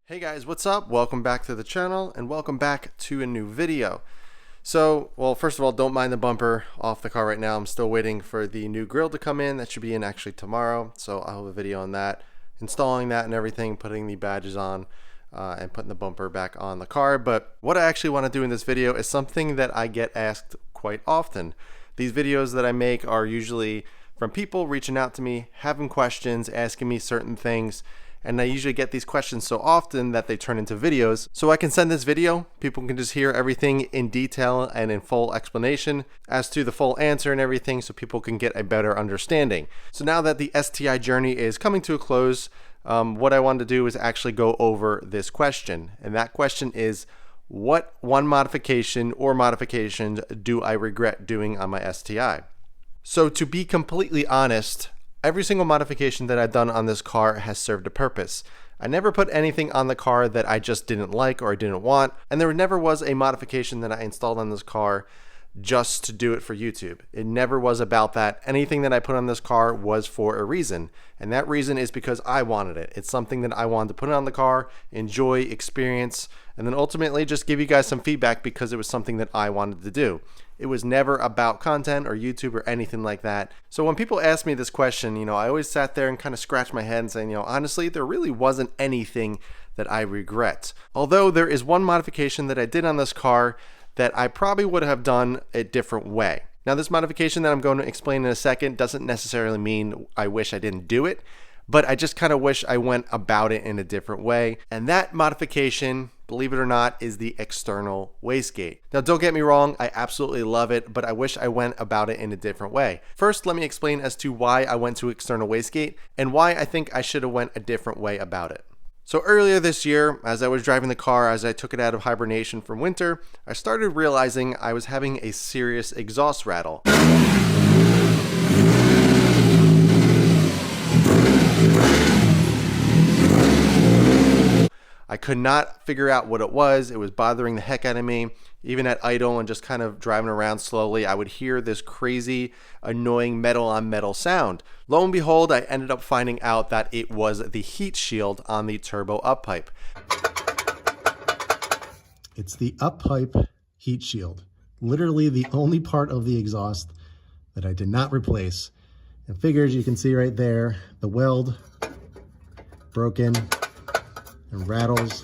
Hey guys, what's up? Welcome back to the channel and welcome back to a new video. So, well, first of all, don't mind the bumper off the car right now. I'm still waiting for the new grill to come in. That should be in actually tomorrow. So I'll have a video on that, installing that and everything, putting the badges on and putting the bumper back on the car. But what I actually want to do in this video is something that I get asked quite often. These videos that I make are usually from people reaching out to me, having questions, asking me certain things. And I usually get these questions so often that they turn into videos. So I can send this video, people can just hear everything in detail and in full explanation as to the full answer and everything, so people can get a better understanding. So now that the STI journey is coming to a close, what I wanted to do is actually go over this question. And that question is, what one modification or modifications do I regret doing on my STI? So to be completely honest, every single modification that I've done on this car has served a purpose. I never put anything on the car that I just didn't like or I didn't want, and there never was a modification that I installed on this car just to do it for YouTube. It never was about that. Anything that I put on this car was for a reason, and that reason is because I wanted it. It's something that I wanted to put on the car, enjoy, experience, and then ultimately just give you guys some feedback because it was something that I wanted to do. It was never about content or YouTube or anything like that. So when people ask me this question, I always sat there and kind of scratched my head and saying, honestly, there really wasn't anything that I regret. Although there is one modification that I did on this car that I probably would have done a different way. Now, this modification that I'm going to explain in a second doesn't necessarily mean I wish I didn't do it, but I just kind of wish I went about it in a different way. And that modification, believe it or not, is the external wastegate. Now, don't get me wrong, I absolutely love it, but I wish I went about it in a different way. First, let me explain as to why I went to external wastegate and why I think I should have went a different way about it. So earlier this year, as I was driving the car, as I took it out of hibernation from winter, I started realizing I was having a serious exhaust rattle. I could not figure out what it was. It was bothering the heck out of me. Even at idle and just kind of driving around slowly, I would hear this crazy, annoying metal on metal sound. Lo and behold, I ended up finding out that it was the heat shield on the turbo up pipe. It's the up pipe heat shield. Literally the only part of the exhaust that I did not replace. And figures, you can see right there, the weld broken and rattles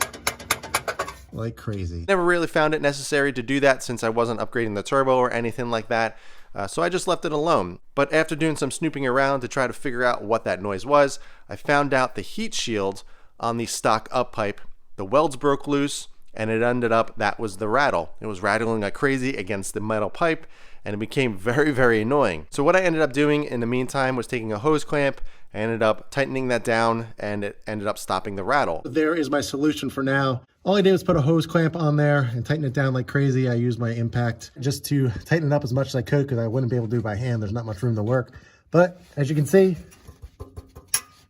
like crazy. Never really found it necessary to do that since I wasn't upgrading the turbo or anything like that. So I just left it alone. But after doing some snooping around to try to figure out what that noise was, I found out the heat shield on the stock up pipe, the welds broke loose, and it ended up, that was the rattle. It was rattling like crazy against the metal pipe, and it became very, very annoying. So what I ended up doing in the meantime was taking a hose clamp. I ended up tightening that down, and it ended up stopping the rattle. There is my solution for now. All I did was put a hose clamp on there and tighten it down like crazy. I used my impact just to tighten it up as much as I could because I wouldn't be able to do it by hand. There's not much room to work. But as you can see,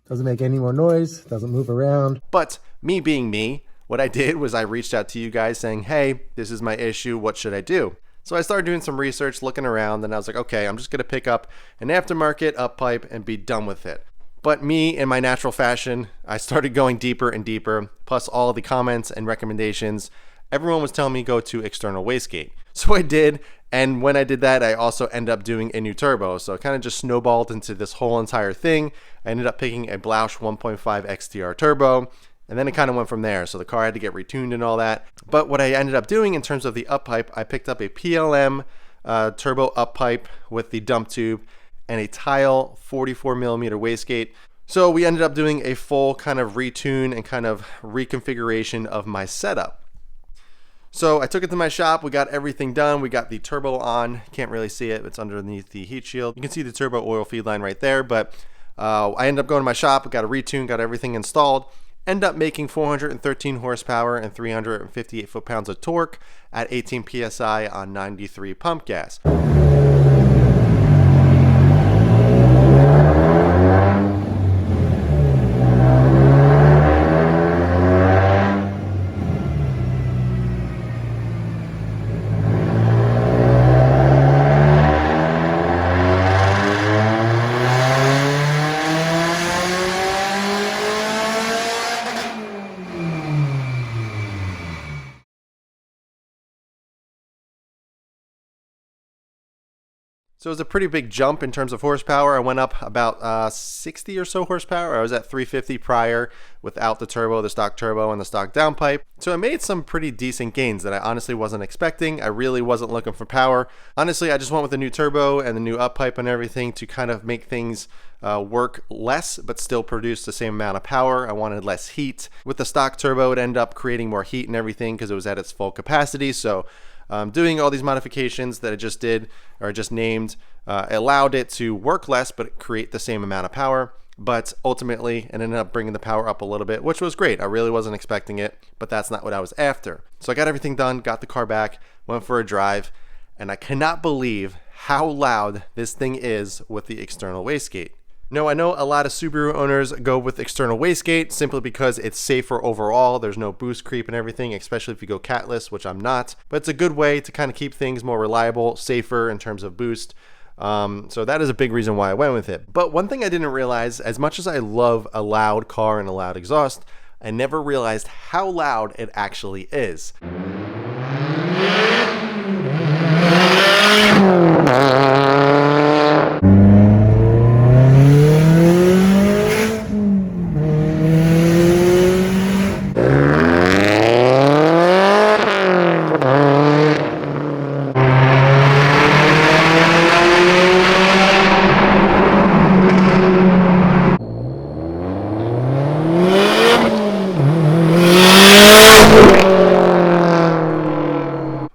doesn't make any more noise, doesn't move around. But me being me, what I did was I reached out to you guys saying, hey, this is my issue, what should I do? So I started doing some research, looking around, and I was like, okay, I'm just gonna pick up an aftermarket up pipe and be done with it. But me, in my natural fashion, I started going deeper and deeper, plus all the comments and recommendations. Everyone was telling me go to external wastegate. So I did, and when I did that, I also ended up doing a new turbo. So it kind of just snowballed into this whole entire thing. I ended up picking a Blausch 1.5 XTR turbo, and then it kind of went from there. So the car had to get retuned and all that. But what I ended up doing in terms of the up pipe, I picked up a PLM turbo up pipe with the dump tube, and a tile 44mm wastegate. So we ended up doing a full kind of retune and kind of reconfiguration of my setup. So I took it to my shop, we got everything done, we got the turbo on, can't really see it, it's underneath the heat shield. You can see the turbo oil feed line right there, but I ended up going to my shop, got a retune, got everything installed, end up making 413 horsepower and 358 foot-pounds of torque at 18 PSI on 93 pump gas. So it was a pretty big jump in terms of horsepower. I went up about 60 or so horsepower. I was at 350 prior without the turbo, the stock turbo, and the stock downpipe. So I made some pretty decent gains that I honestly wasn't expecting. I really wasn't looking for power. Honestly, I just went with the new turbo and the new up pipe and everything to kind of make things work less but still produce the same amount of power. I wanted less heat. With the stock turbo, it ended up creating more heat and everything because it was at its full capacity. So doing all these modifications that I just did or just named allowed it to work less but create the same amount of power. But ultimately it ended up bringing the power up a little bit, which was great. I really wasn't expecting it, but that's not what I was after. So I got everything done, got the car back, went for a drive, and I cannot believe how loud this thing is with the external wastegate. No, I know a lot of Subaru owners go with external wastegate simply because it's safer overall. There's no boost creep and everything, especially if you go catless, which I'm not. But it's a good way to kind of keep things more reliable, safer in terms of boost. So that is a big reason why I went with it. But one thing I didn't realize, as much as I love a loud car and a loud exhaust, I never realized how loud it actually is.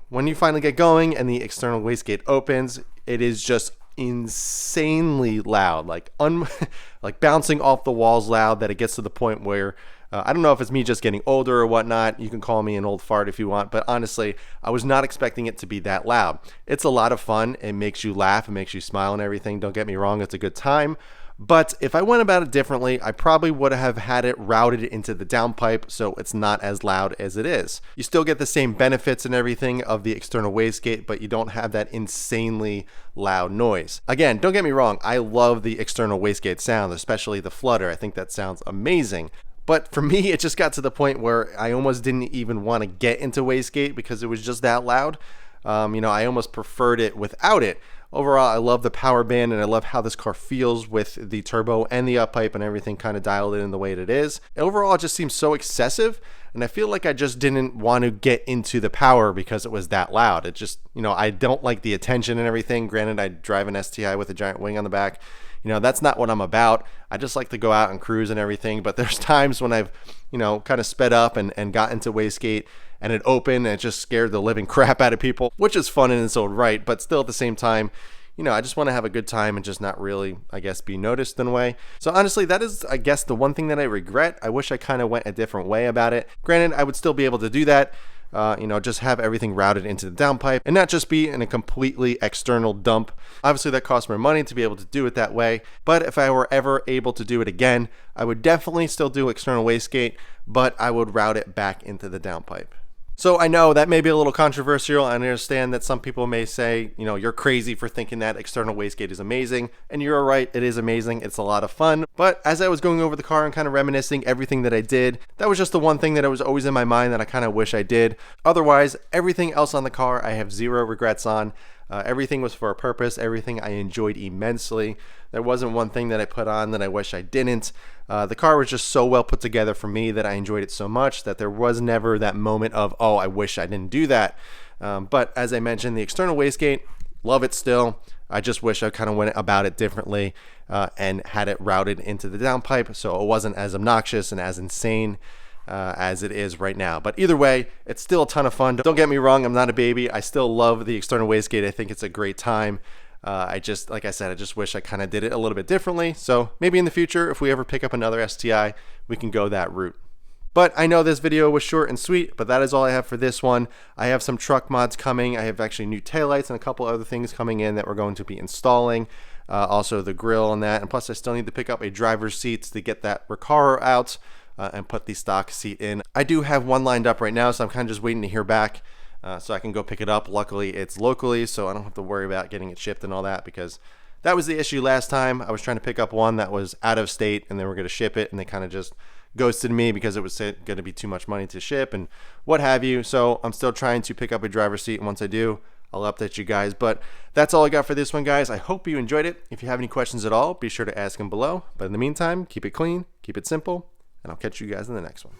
When you finally get going and the external wastegate opens, it is just insanely loud, like like bouncing off the walls loud, that it gets to the point where I don't know if it's me just getting older or whatnot. You can call me an old fart if you want, but honestly, I was not expecting it to be that loud. It's a lot of fun. It makes you laugh. It makes you smile and everything. Don't get me wrong. It's a good time. But if I went about it differently, I probably would have had it routed into the downpipe so it's not as loud as it is. You still get the same benefits and everything of the external wastegate, but you don't have that insanely loud noise. Again, don't get me wrong, I love the external wastegate sound, especially the flutter. I think that sounds amazing. But for me, it just got to the point where I almost didn't even want to get into wastegate because it was just that loud. I almost preferred it without it. Overall, I love the power band and I love how this car feels with the turbo and the up pipe and everything kind of dialed in the way that it is. Overall, it just seems so excessive, and I feel like I just didn't want to get into the power because it was that loud. It just, I don't like the attention and everything. Granted, I drive an STI with a giant wing on the back. That's not what I'm about. I just like to go out and cruise and everything, but there's times when I've, kind of sped up and got into wastegate and it opened and it just scared the living crap out of people, which is fun in its own right, but still at the same time, I just want to have a good time and just not really, I guess, be noticed in a way. So honestly, that is, I guess, the one thing that I regret. I wish I kind of went a different way about it. Granted, I would still be able to do that. Just have everything routed into the downpipe and not just be in a completely external dump. Obviously, that costs more money to be able to do it that way. But if I were ever able to do it again, I would definitely still do external wastegate, but I would route it back into the downpipe. So I know that may be a little controversial. I understand that some people may say, you're crazy for thinking that external wastegate is amazing. And you're right, it is amazing. It's a lot of fun. But as I was going over the car and kind of reminiscing everything that I did, that was just the one thing that was always in my mind that I kind of wish I did. Otherwise, everything else on the car, I have zero regrets on. Everything was for a purpose. Everything I enjoyed immensely. There wasn't one thing that I put on that I wish I didn't. The car was just so well put together for me that I enjoyed it so much that there was never that moment of, oh, I wish I didn't do that. But as I mentioned, the external wastegate, love it still. I just wish I kind of went about it differently and had it routed into the downpipe so it wasn't as obnoxious and as insane as it is right now. But either way, it's still a ton of fun. Don't get me wrong, I'm not a baby. I still love the external wastegate. I think it's a great time. Like I said, I just wish I kind of did it a little bit differently. So maybe in the future, if we ever pick up another STI, we can go that route. But I know this video was short and sweet, but that is all I have for this one. I have some truck mods coming. I have actually new taillights and a couple other things coming in that we're going to be installing. Also the grill and that. And plus I still need to pick up a driver's seat to get that Recaro out and put the stock seat in. I do have one lined up right now, so I'm kind of just waiting to hear back so I can go pick it up. Luckily it's locally, so I don't have to worry about getting it shipped and all that, because that was the issue last time. I was trying to pick up one that was out of state and they were going to ship it, and they kind of just ghosted me because it was going to be too much money to ship and what have you. So I'm still trying to pick up a driver's seat, and once I do, I'll update you guys. But that's all I got for this one, guys. I hope you enjoyed it. If you have any questions at all, be sure to ask them below. But in the meantime, keep it clean, keep it simple, and I'll catch you guys in the next one.